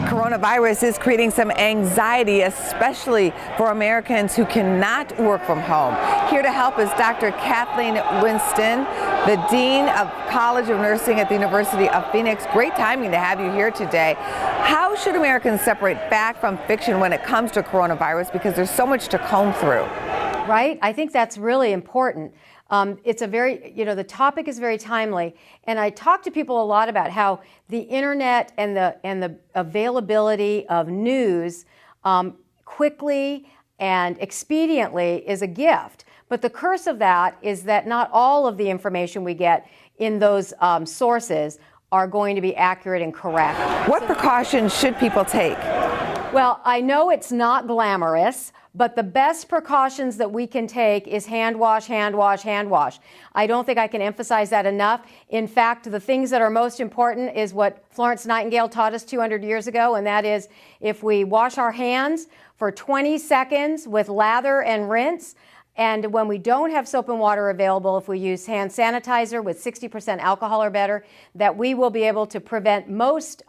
Coronavirus is creating some anxiety, especially for Americans who cannot work from home. Here to help is Dr. Kathleen Winston, the Dean of College of Nursing at the University of Phoenix. Great timing to have you here today. How should Americans separate fact from fiction when it comes to coronavirus? Because there's so much to comb through. Right? I think that's really important. It's a very, the topic is very timely, and I talk to people a lot about how the internet and the availability of news quickly and expediently is a gift. But the curse of that is that not all of the information we get in those sources are going to be accurate and correct. What precautions should people take? Well, I know it's not glamorous, but the best precautions that we can take is hand wash, hand wash, hand wash. I don't think I can emphasize that enough. In fact, the things that are most important is what Florence Nightingale taught us 200 years ago, and that is if we wash our hands for 20 seconds with lather and rinse, and when we don't have soap and water available, if we use hand sanitizer with 60% alcohol or better, that we will be able to prevent most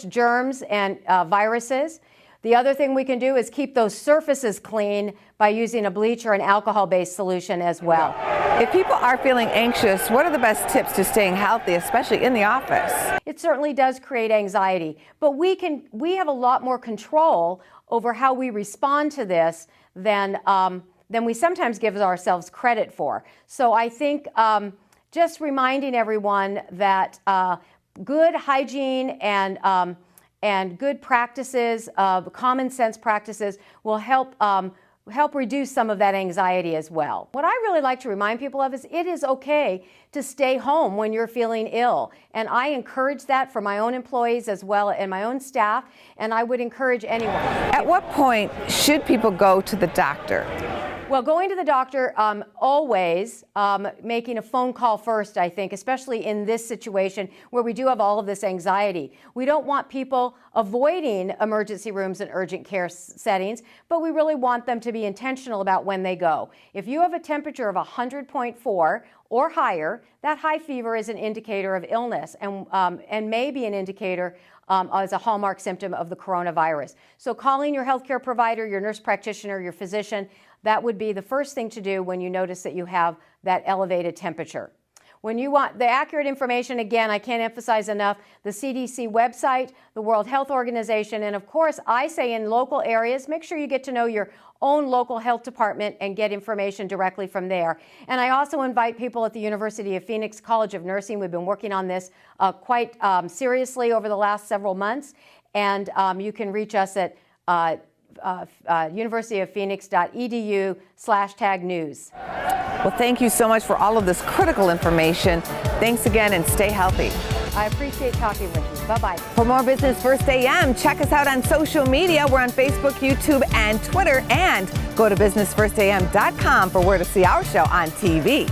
germs and viruses. The other thing we can do is keep those surfaces clean by using a bleach or an alcohol-based solution as well. If people are feeling anxious, what are the best tips to staying healthy, especially in the office? It certainly does create anxiety, but we have a lot more control over how we respond to this than we sometimes give ourselves credit for. So I think just reminding everyone that good hygiene and good practices, common sense practices, will help reduce some of that anxiety as well. What I really like to remind people of is it is okay to stay home when you're feeling ill. And I encourage that for my own employees as well and my own staff, and I would encourage anyone. At what point should people go to the doctor? Well, going to the doctor, always making a phone call first, I think, especially in this situation where we do have all of this anxiety. We don't want people avoiding emergency rooms and urgent care settings, but we really want them to be intentional about when they go. If you have a temperature of 100.4 or higher, that high fever is an indicator of illness and may be an indicator as a hallmark symptom of the coronavirus. So calling your healthcare provider, your nurse practitioner, your physician, that would be the first thing to do when you notice that you have that elevated temperature. When you want the accurate information, again, I can't emphasize enough, the CDC website, the World Health Organization, and of course, I say in local areas, make sure you get to know your own local health department and get information directly from there. And I also invite people at the University of Phoenix College of Nursing. We've been working on this quite seriously over the last several months, and you can reach us at universityoffphoenix.edu/news. Well, thank you so much for all of this critical information. Thanks again and stay healthy. I appreciate talking with you. Bye-bye. For more Business First AM, check us out on social media. We're on Facebook, YouTube, and Twitter. And go to businessfirstam.com for where to see our show on TV.